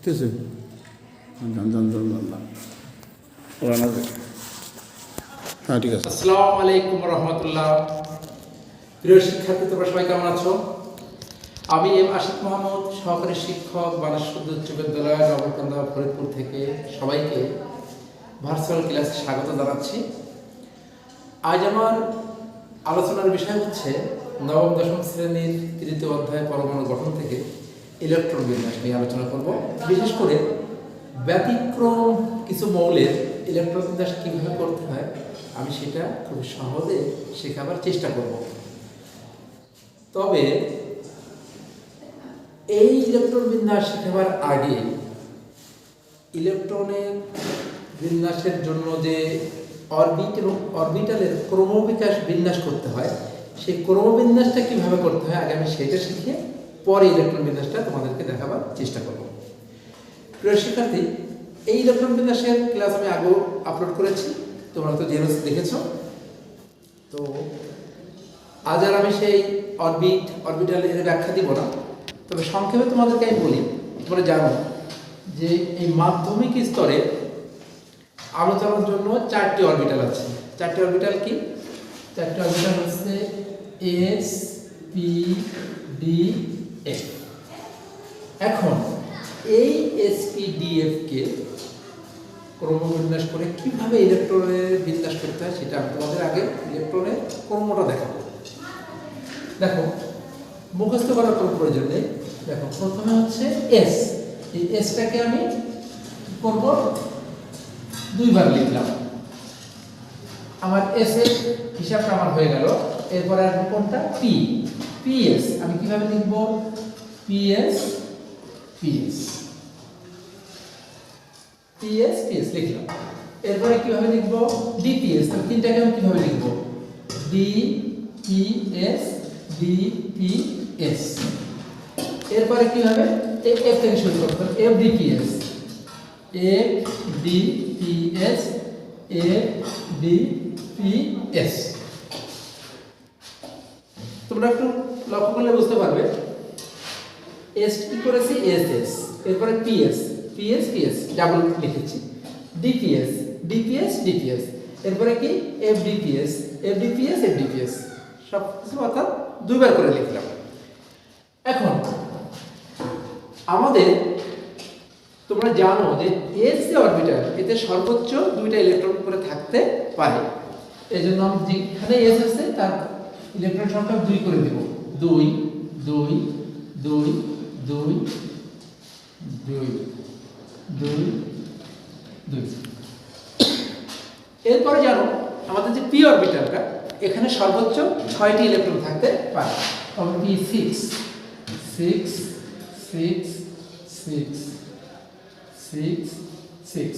됐어요. হ্যাঁ ঠিক আছে। আসসালামু আলাইকুম রহমতুল্লাহ। প্রিয় শিক্ষার্থী, তোমরা সবাই কেমন আছো? আমি এম আশিক মোহাম্মদ, সহকারী শিক্ষক, বাংলাদেশ উচ্চ বিদ্যালয় নবরকান্দা ফরিদপুর থেকে সবাইকে ভার্চুয়াল ক্লাসে স্বাগত জানাচ্ছি। আজ আমার আলোচনার বিষয় হচ্ছে নবম দশম শ্রেণীর তৃতীয় অধ্যায় পরমাণু গঠন থেকে ইলেকট্রন বিন্যাস নিয়ে আলোচনা করব। বিশেষ করে ব্যতিক্রম কিছু মৌলের ইলেকট্রন বিন্যাস কীভাবে করতে হয় আমি সেটা খুব সহজে শেখাবার চেষ্টা করব। তবে এই ইলেকট্রন বিন্যাস শেখাবার আগে ইলেকট্রনের বিন্যাসের জন্য যে অরবিট এবং অরবিটালের ক্রমবিকাশ বিন্যাস করতে হয়, সেই ক্রমবিন্যাসটা কীভাবে করতে হয় আগে আমি সেটা শিখে পরে ইলেকট্রন বিন্যাসটা তোমাদেরকে দেখাবার চেষ্টা করব। প্রিয় শিক্ষার্থী, এই ইলেকট্রন বিন্যাসের ক্লাস আমি আগেও আপলোড করেছি, তোমরা তো জেরক্স দেখেছো। তো আজ আর আমি সেই অরবিটাল এর ব্যাখ্যা দিব না, তবে সংক্ষেপে তোমাদেরকে আমি বলি। তোমরা জানো যে এই মাধ্যমিক স্তরে আলোচনার জন্য 4টি অরবিটাল আছে। 4টি অরবিটাল কি? 4টি অরবিটাল হচ্ছে এস, পি, ডি, এফ। এখন এই এস, পি, ডি, এফ কে ক্রমবিন্যাস করে কিভাবে ইলেকট্রনের বিন্যাস করতে হয় সেটা আমি তোমাদের আগে ইলেকট্রনের ক্রমটা দেখাবো। দেখো, মুখস্থ করার কোনো প্রয়োজন নেই। দেখো, প্রথমে হচ্ছে এস। এই এসটাকে আমি করব 2বার লিখলাম। আমার এস এর হিসাবটা আমার হয়ে গেল। এরপরে আসবে কোনটা? পি। পিএস আমি কিভাবে লিখব? পিএস পিএস পিএস পিএস লিখলাম। এরপরে কিভাবে লিখব? ডিপিএস। তো তিনটাকে আমি কিভাবে লিখব? DPS DPS. এরপরে কিভাবে? এফ থেকে শুরু করতে হবে। F DPS F DPS F DPS. তোমরা একটু লক্ষ্য করলে বুঝতে পারবে এস কি করেছি, এস এস। এরপরে পিএস পিএস পিএস ডাবল লিখেছি। DPS DPS DPS. এরপরে কি? FDPS FDPS FDPS. সব কিছু অর্থাৎ 2বার করে লিখলাম। এখন আমাদের তোমরা জানো যে এস যে অরবিটাল, এতে সর্বোচ্চ 2টা ইলেকট্রন করে থাকতে পারে। এই জন্য আমি যেখানে এস আছে তার ইলেকট্রন সংখ্যা 2 করে দেব। 2 2 2 2 2 2 2। এরপরে জানো আমাদের যে পি অরবিটালটা, এখানে সর্বোচ্চ 6টি ইলেকট্রন থাকতে পারে। তবে পি 6 6 6 6 6 6।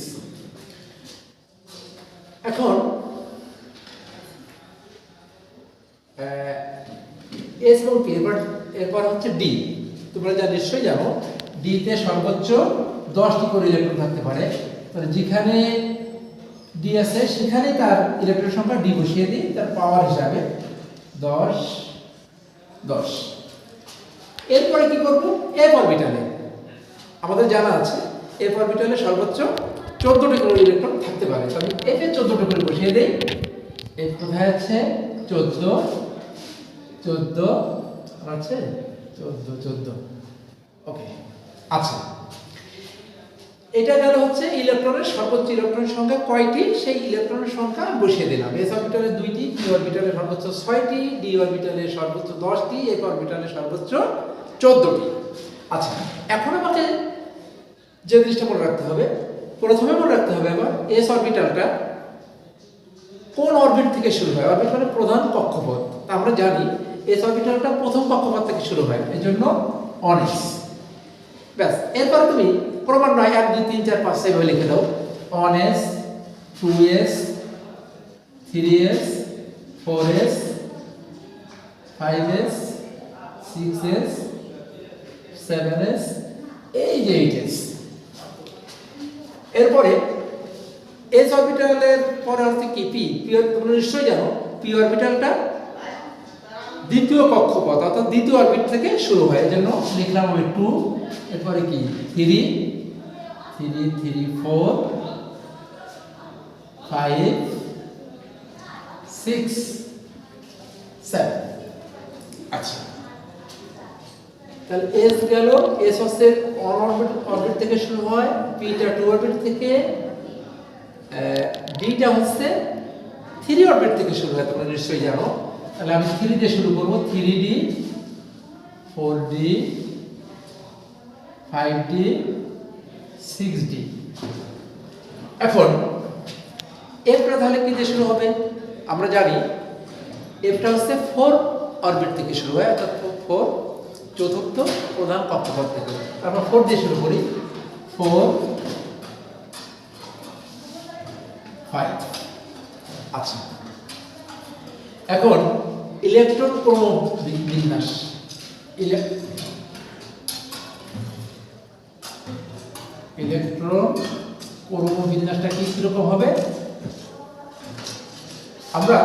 এখন এস এবং পি। এরপর হচ্ছে ডি। তোমরা যা নিশ্চয়ই জানো ডি তে সর্বোচ্চ 10টি করে ইলেকট্রন থাকতে পারে। তাহলে যেখানে ডি আছে সেখানে তার ইলেকট্রন সংখ্যা ডি বসিয়ে দিই, তার পাওয়ার হিসাবে 10 10। এরপরে কি করব? এফ অরবিটালে আমাদের জানা আছে এফ অরবিটালে সর্বোচ্চ 14টি করে ইলেকট্রন থাকতে পারে। তো আমি এফ এর 14টি করে বসিয়ে দেই। এফ কোথায় আছে? 14 14 আছে 14 14। ওকে, আচ্ছা। এটা গেল হচ্ছে ইলেকট্রনের সর্বোচ্চ ইলেকট্রন সংখ্যা কয়টি, সেই ইলেকট্রনের সংখ্যা বসিয়ে দিলাম। এস অরবিটালে 2টি, পি অরবিটালে সর্বোচ্চ 6টি, ডি অরবিটালে সর্বোচ্চ 10টি, এফ অরবিটালে সর্বোচ্চ 14টি। আচ্ছা, এখন আমাকে যে জিনিসটা মনে রাখতে হবে, প্রথমে মনে রাখতে হবে আবার এস অরবিটালটা কোন অরবিট থেকে শুরু হয়। অরবিট মানে প্রধান কক্ষপথ। আমরা জানি এস অরবিটালটা প্রথম কক্ষপথ থেকে শুরু হয়, এজন্য অনেস। ব্যাস, এরপরে তুমি ক্রমান্বয়ে 1 2 3 4 5 6 লিখে দাও। 1s 2s 3s 4s 5s 6s 7s এই যে 8s। এরপরে এস অরবিটালের পরে হচ্ছে কি? পি। তোমরা নিশ্চয়ই জানো পি অরবিটালটা দ্বিতীয় কক্ষপথ অর্থাৎ দ্বিতীয় অরবিট থেকে শুরু হয়, এজন্য লিখলাম আমি 2। এরপরে কি 3 3 3 4 5 6 7। আচ্ছা, তাহলে এস গেল। এস হচ্ছে অন অরবিট থেকে শুরু হয়, পিটা 2 অরবিট থেকে, ডিটা হচ্ছে 3 অরবিট থেকে শুরু হয়, তোমরা নিশ্চয়ই জানো। তাহলে আমি 3 দিয়ে শুরু করব, 3D 4D 5D 6D। এখন এফটা তাহলে কি দিয়ে শুরু হবে? আমরা জানি এফটা হচ্ছে 4 অরবিট থেকে শুরু হয়, অর্থাৎ 4 চতুর্থ প্রধান কক্ষপথ থেকে। আমরা 4 দিয়ে শুরু করি, 4 5। আচ্ছা, এখন ইলেকট্রন ক্রমবিন্যাস, ইলেকট্রন ক্রমবিন্যাসটা কি কিরকম হবে? আমরা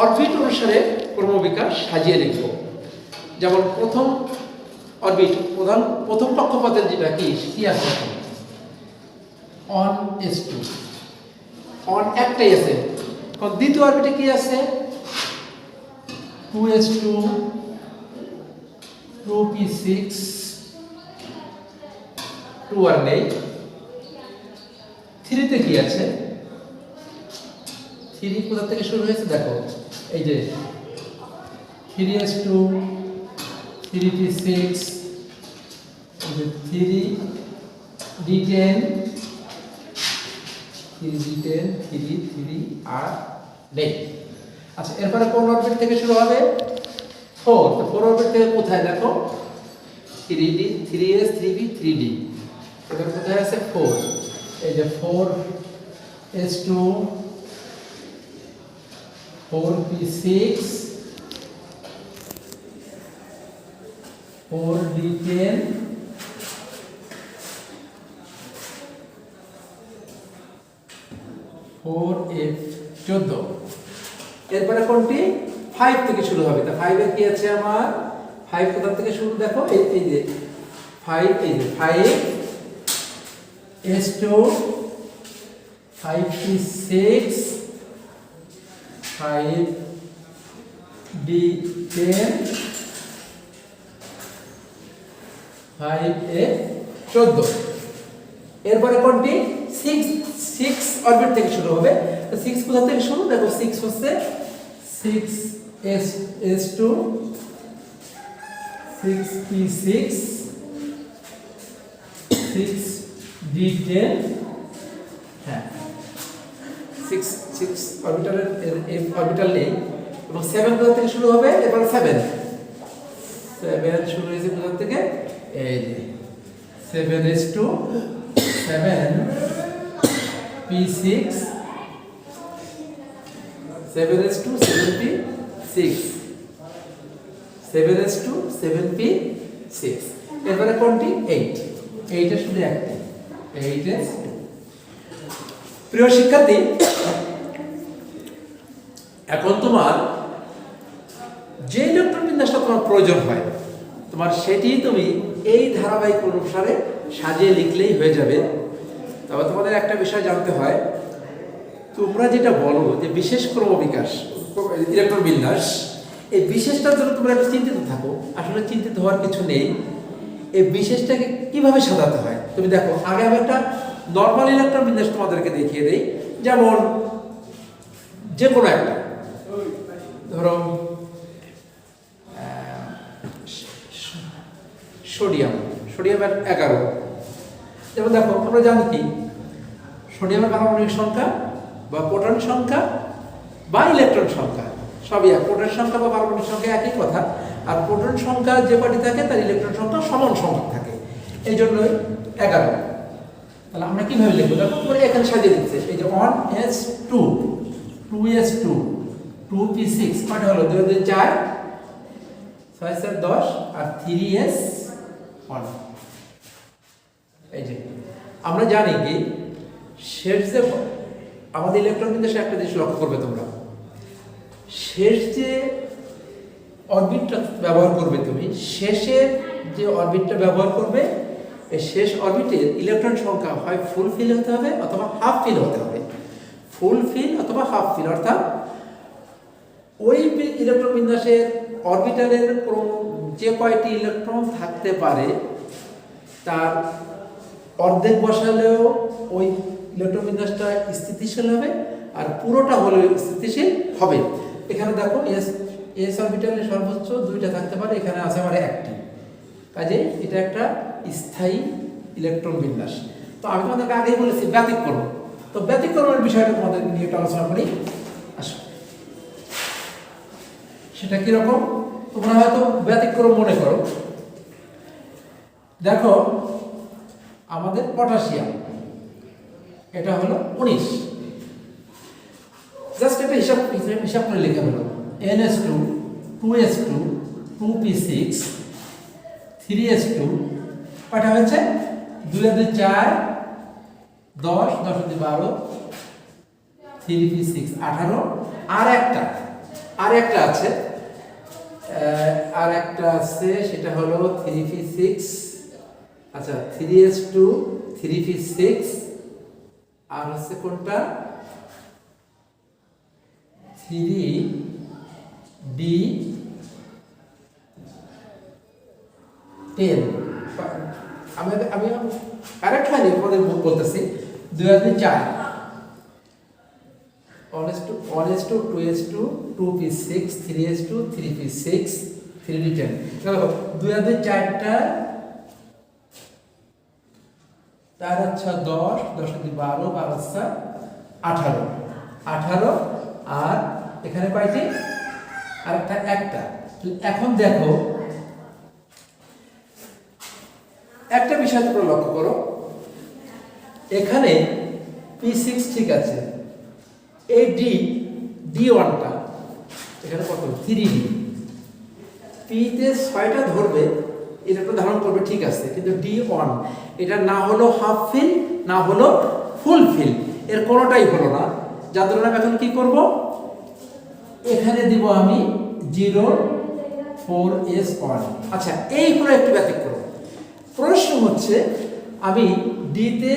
অরবিট অনুসারে ক্রমবিকাশ সাজিয়ে লিখব। যেমন প্রথম অরবিট, প্রথম কক্ষপথের যেটা কি আছে, অন S2, অন একটাই আছে। দ্বিতীয় অরবিটে কি আছে? 2s2 2p6 2 আর নেই। 3 তে কি আছে? 3 কোথা থেকে শুরু হয়েছে দেখো, এই যে 3s2 3p6 3d10 3 আর নেই। আচ্ছা, এরপরে কোন অরবিট থেকে শুরু হবে? 4। তো 4 অরবিট থেকে কোথায় দেখো, 3d 3s 3p 3d, এবার কোথায় আছে? 4। এই যে 4s2 4p6 4d10 4f14। এরপরে কোনটি? 5 থেকে শুরু হবে। তা 5 এর কি আছে আমার? 5 কোথা থেকে শুরু দেখো, এই যে 5, এই যে 5 s2 5p6 5d10 5f14। এরপরে কোনটি? 6 অরবিট থেকে শুরু হবে। তো 6 কোথা থেকে শুরু দেখো, 6 হচ্ছে 6s2 6p6 6d10, হ্যাঁ 6 অরবিটালের অরবিটাল নেই। এবং 7 কোথা থেকে শুরু হবে? এবার 7 শুরু হয়েছে কোথা থেকে? এই যে 7s2 7p6 7s2 7p6 7s2 7p6। এরপরে কোনটি? 8 এর শুধু একটি 8s। প্রিয় শিক্ষার্থী, এখন তোমার যে ইলেকট্রন বিন্যাসটা তোমার প্রয়োজন হয়, তোমার সেটি তুমি এই ধারাবাহিক অনুসারে সাজিয়ে লিখলেই হয়ে যাবে। তবে তোমাদের একটা বিষয় জানতে হয়, তোমরা যেটা বলো যে বিশেষ ক্রমবিকাশ ইলেকট্রন বিন্যাস, এই বিশেষটার জন্য তোমরা একটু চিন্তিত থাকো। আসলে চিন্তিত হওয়ার কিছু নেই। এই বিশেষটাকে কিভাবে সাজাতে হয় তুমি দেখো। আগে আমি একটা নর্মাল ইলেকট্রন বিন্যাস তোমাদেরকে দেখিয়ে দেই। যেমন যে কোনো একটা, ধরো সোডিয়ামের 11। যেমন দেখো, আমরা জানি কি সোডিয়ামের পারমাণবিক সংখ্যা বা প্রোটন সংখ্যা বা ইলেকট্রন সংখ্যা সবই এক। প্রোটন সংখ্যা বা পারমাণবিক সংখ্যা একই কথা। আর প্রোটন সংখ্যা যে কটি থাকে তার ইলেকট্রন সংখ্যা সমান সংখ্যক থাকে, এই জন্যই 11। তাহলে আমরা কিভাবে লিখবো দেখো, এখানে সাজিয়ে দিচ্ছে। এই যে 1s2 2s2 2p6 কয়টা হলো? 2 2 4 6 7 10 আর 3s1। এই যে আমরা জানি কি শেষ যে আমাদের ইলেকট্রন বিন্যাসে একটা জিনিস লক্ষ্য করবে তোমরা, শেষ যে অরবিটটা ব্যবহার করবে তুমি, শেষের যে অরবিটটা ব্যবহার করবে এই শেষ অরবিটের ইলেকট্রন সংখ্যা হয় ফুল ফিল হতে হবে অথবা হাফ ফিল হতে হবে। ফুল ফিল অথবা হাফ ফিল, অর্থাৎ ওই ইলেকট্রন বিন্যাসের অরবিটালের যে কয়টি ইলেকট্রন থাকতে পারে তার অর্ধেক বসালেও ওই ইলেকট্রন বিন্যাসটা স্থিতিশীল হবে আর পুরোটা হলেও স্থিতিশীল হবে। এখানে দেখো এস অরবিটালে সর্বোচ্চ 2টা থাকতে পারে, এখানে আছে আমার 1টি, কাজে এটা একটা স্থায়ী ইলেকট্রন বিন্যাস। তো আমি তোমাদেরকে আগেই বলেছি ব্যতিক্রম, তো ব্যতিক্রমের বিষয়টা তোমাদের নিয়ে একটু আলোচনা করি। আসো, সেটা কিরকম তোমরা হয়তো ব্যতিক্রম মনে করো। দেখো আমাদের পটাশিয়াম এটা হলো 19, জাস্ট একটা হিসাব করে লিখে ফেলো। NH2 2S2 2P6 3S2 কয়টা হয়েছে? 2 আর 2 4 10 10 আর 2 12 3P6 18 আর একটা আছে সেটা হলো 3P6, আচ্ছা 3S2 3P6 আর হচ্ছে কোনটা 3D10। আমি কারেক্ট হয়নি, তোমাদের বলতেছি। 2 আর 2 4 1S2 2S2 2P6 3S2 3P6 3D10। দেখো 2 আর 2 4টা, তার আচ্ছা 10 10 আর 2 12 12 আচ্ছা 18 আর এখানে কয়টি? আর একটা। এখন দেখো একটা বিষয় তোমরা লক্ষ্য করো, এখানে P6 ঠিক আছে, এই D1টা এখানে কত? 3D। P-তে 6টা ধরবে, এটা তো ধারণ করবে ঠিক আছে, কিন্তু D1 এটা না হলো হাফ ফিল না হলো ফুল ফিল, এর কোনোটাই হলো না। যার জন্য আমি এখন কি করব, এখানে দিব আমি 0,4S1। আচ্ছা, এই হলো একটু ব্যতিক্রম। প্রশ্ন হচ্ছে আমি ডিতে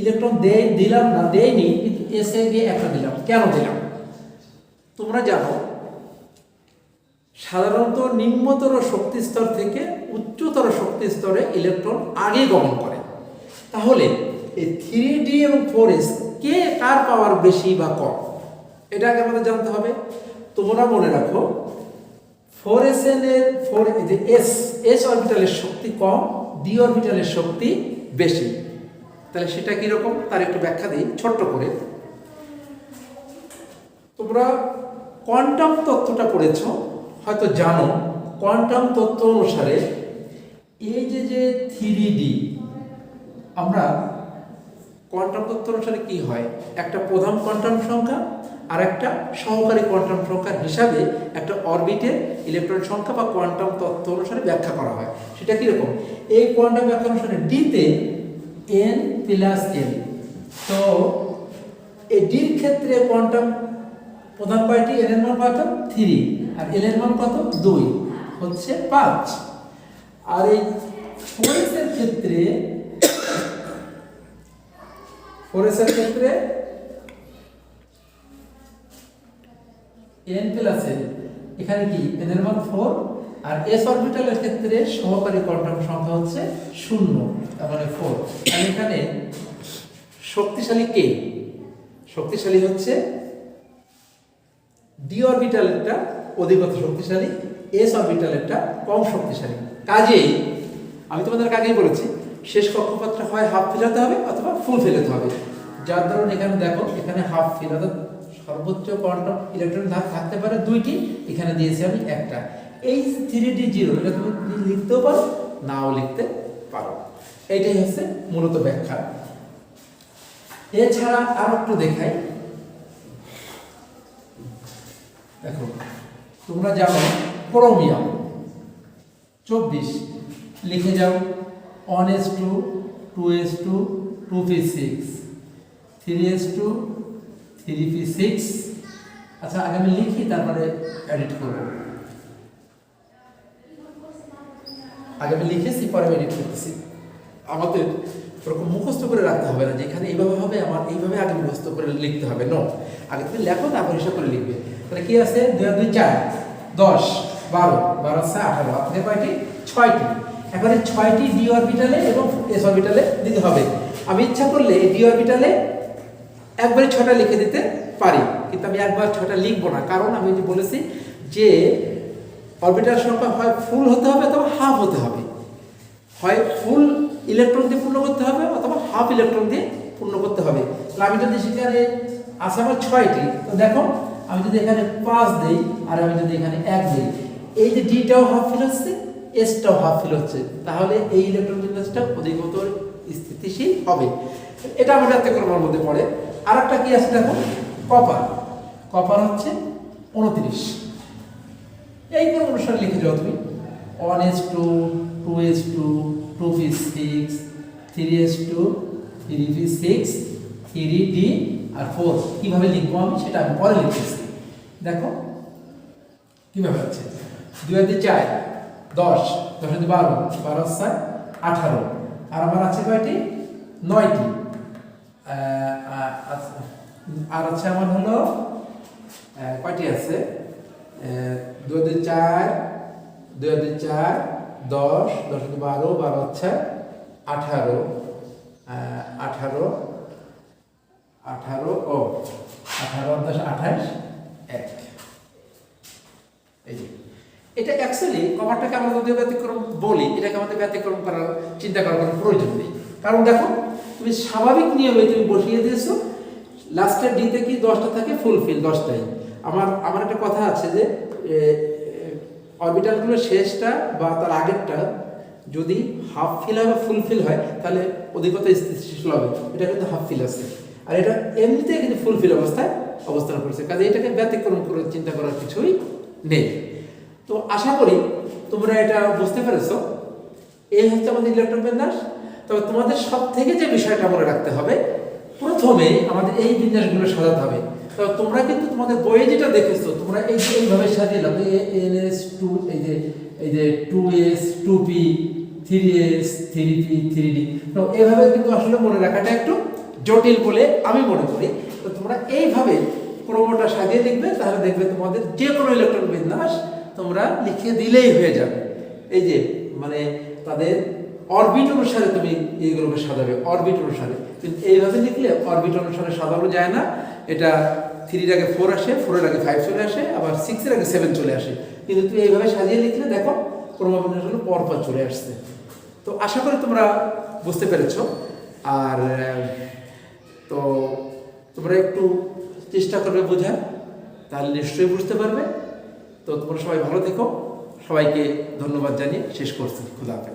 ইলেকট্রন দিলাম না, দেইনি, কিন্তু এসে গিয়ে একটা দিলাম। কেন দিলাম? তোমরা জানো সাধারণত নিম্নতর শক্তি স্তর থেকে উচ্চতর শক্তি স্তরে ইলেকট্রন আগে গমন করে। তাহলে এই 3D এবং 4S কে কার পাওয়ার বেশি বা কম, এটা আগে আমাদের জানতে হবে। তোমরা মনে রাখো 4SN এর এস অরবিটালের শক্তি কম, ডি অরবিটালের শক্তি বেশি। তাহলে সেটা কিরকম তার একটু ব্যাখ্যা দিই ছোট্ট করে। তোমরা কোয়ান্টাম তত্ত্বটা পড়েছো, হয়তো জানো কোয়ান্টাম তত্ত্ব অনুসারে এই যে 3D, আমরা কোয়ান্টাম তত্ত্ব অনুসারে কি হয়, একটা প্রধান কোয়ান্টাম সংখ্যা আর একটা সহকারী কোয়ান্টাম সংখ্যার হিসাবে একটা অরবিটের ইলেকট্রন সংখ্যা বা কোয়ান্টাম তত্ত্ব অনুসারে ব্যাখ্যা করা হয়। সেটা কিরকম? এই কোয়ান্টাম ব্যাখ্যা অনুসারে ডিতে n প্লাস n, তো এই ডির ক্ষেত্রে কোয়ান্টাম প্রধান কয়টি? n এর মান কত? 3, আর l এর মান কত? 2, হচ্ছে 5। আর এই 4s এর ক্ষেত্রে n প্লাস n, এখানে কি n এর মান 4, আর s অরবিটালের ক্ষেত্রে সহকারী কোয়ান্টাম সংখ্যা হচ্ছে 0, তার মানে 4। আর এখানে শক্তিশালী কে? শক্তিশালী হচ্ছে ডি অরবিটালেরটা অধিকতর শক্তিশালী, এস অরবিটালেরটা কম শক্তিশালী। কাজেই আমি তোমাদের আগেই বলেছি শেষ কক্ষপথটা হয় হাফ ফিল হতে হবে অথবা ফুল ফিল হতে হবে। যার ধরুন এখানে দেখো, এখানে হাফ ফিল, অর্থাৎ সর্বোচ্চ কোয়ান্টাম ইলেকট্রন থাকতে পারে 2টি, এখানে দিয়েছি আমি একটা। এই 3D0 এটা তুমি লিখতেও পারো, নাও লিখতে পারো। এইটাই হচ্ছে মূলত ব্যাখ্যা। এছাড়া আর একটু দেখাই। দেখো তোমরা জানো ক্রোমিয়াম 24, লিখে যাও 1s2 2s2 2p6 3s2 3p6। আচ্ছা, আগে আমি লিখি তারপরে এডিট করব। আগে আমি লিখেছি, পরে আমি এডিট করতেছি। আমাদের ওরকম মুখস্থ করে রাখতে হবে না, যেখানে এইভাবে হবে আমার এইভাবে আগে মুখস্থ করে লিখতে হবে। নো, আগে তুমি লেখো, তারপর হিসাব করে লিখবে। তাহলে কি আছে? 2 আর 2 4, 10, 12, 12 আছে 18, আপনাদের কয়টি? 6টি। এখন এই 6টি ডি অরবিটালে এবং এস অরবিটালে দিতে হবে। আমি ইচ্ছা করলে ডি অরবিটালে একবারে 6টা লিখে দিতে পারি, কিন্তু আমি একবার 6টা লিখবো না, কারণ আমি যে বলেছি যে অরবিটাল সংখ্যা হয় ফুল হতে হবে অথবা হাফ হতে হবে। হয় ফুল ইলেকট্রন দিয়ে পূর্ণ করতে হবে অথবা হাফ ইলেকট্রন দিয়ে পূর্ণ করতে হবে। তাহলে আমি যদি সেখানে আছে আমার 6টি, তো দেখো আমি যদি এখানে 5 দেই আর আমি যদি এখানে 1 দেই, এই যে ডিটাও হাফ ফিল হচ্ছে, এসটাও হাফ ফিল হচ্ছে, তাহলে এই ইলেকট্রন বিন্যাসটা অধিকতর স্থিতিশীল হবে। এটা আমার ব্যতিক্রমের মধ্যে পড়ে। আর একটা কি আছে দেখো, কপার। কপার হচ্ছে 29। এই কোন অনুসারে লিখে যাও তুমি 1s2, 2s2, 2p6, 3s2, 3p6, 3d আর 4 কিভাবে লিখবো আমি সেটা আমি পরে লিখতেছি। দেখো কিভাবে আছে, 2 আর 2 4, 10, 10 আর 2 12, 12 আর 18, আর আমার আছে কয়টি? 9টি। আর আছে আমার হলো কয়টি আছে? 2 আর 2 4, 2 আর 2 4, 10, 10 আর 2 12, 12 হচ্ছে 18, 18, 18 ও 18 আর 10 28, 1। এই যে এটা অ্যাকচুয়ালি কভারটাকে আমরা যদি ব্যতিক্রম বলি, এটাকে আমাদের ব্যতিক্রম করার চিন্তা করার কোনো প্রয়োজন নেই। কারণ দেখো তুমি স্বাভাবিক নিয়মে তুমি বসিয়ে দিয়েছো, লাস্টের ডিতে কি 10টা থাকে ফুলফিল, 10টাই। আমার একটা কথা আছে যে অরবিটালগুলোর শেষটা বা তার আগেরটা যদি হাফ ফিল হয় বা ফুলফিল হয় তাহলে অধিকতর স্থিতিশীল হবে। এটা কিন্তু হাফ ফিল আছে, আর এটা এমনিতেই কিন্তু ফুলফিল অবস্থায় অবস্থান করছে, কাজে এটাকে ব্যতিক্রম করে চিন্তা করার কিছুই নেই। তো আশা করি তোমরা এটা বুঝতে পেরেছো। এই হচ্ছে আমাদের ইলেকট্রন বিন্যাস। তবে তোমাদের সব থেকে যে বিষয়টা মনে রাখতে হবে, প্রথমে আমাদের এই বিন্যাসগুলো সাজাতে হবে। তবে তোমরা কিন্তু তোমাদের বইয়ে যেটা দেখেছো, তোমরা এইভাবে সাজিয়ে নাও, NS2, এই যে 2s, 2p, 3s, 3p, 3d। তো এইভাবে কিন্তু আসলে মনে রাখাটা একটু জটিল বলে আমি মনে করি। তো তোমরা এইভাবে ক্রমটা সাজিয়ে লিখবে, তাহলে দেখবে তোমাদের যে কোনো ইলেকট্রন বিন্যাস তোমরা লিখে দিলেই হয়ে যাবে। এই যে মানে তাদের অরবিট অনুসারে তুমি এইগুলোকে সাজাবে, অরবিট অনুসারে। কিন্তু এইভাবে লিখলে অরবিট অনুসারে সাজানো যায় না। এটা 3 এর আগে 4 আসে, 4 এর আগে 5 চলে আসে, আবার 6 এর আগে 7 চলে আসে। কিন্তু তুমি এইভাবে সাজিয়ে লিখলে দেখো ক্রমবিন্যাসগুলো পরপর চলে আসছে। তো আশা করি তোমরা বুঝতে পেরেছো। আর তো তোমরা একটু চেষ্টা করবে বোঝার, তাহলে নিশ্চয়ই বুঝতে পারবে। তো তোমরা সবাই ভালো থেকো। সবাইকে ধন্যবাদ জানিয়ে শেষ করছি। খুদা হাফেজ।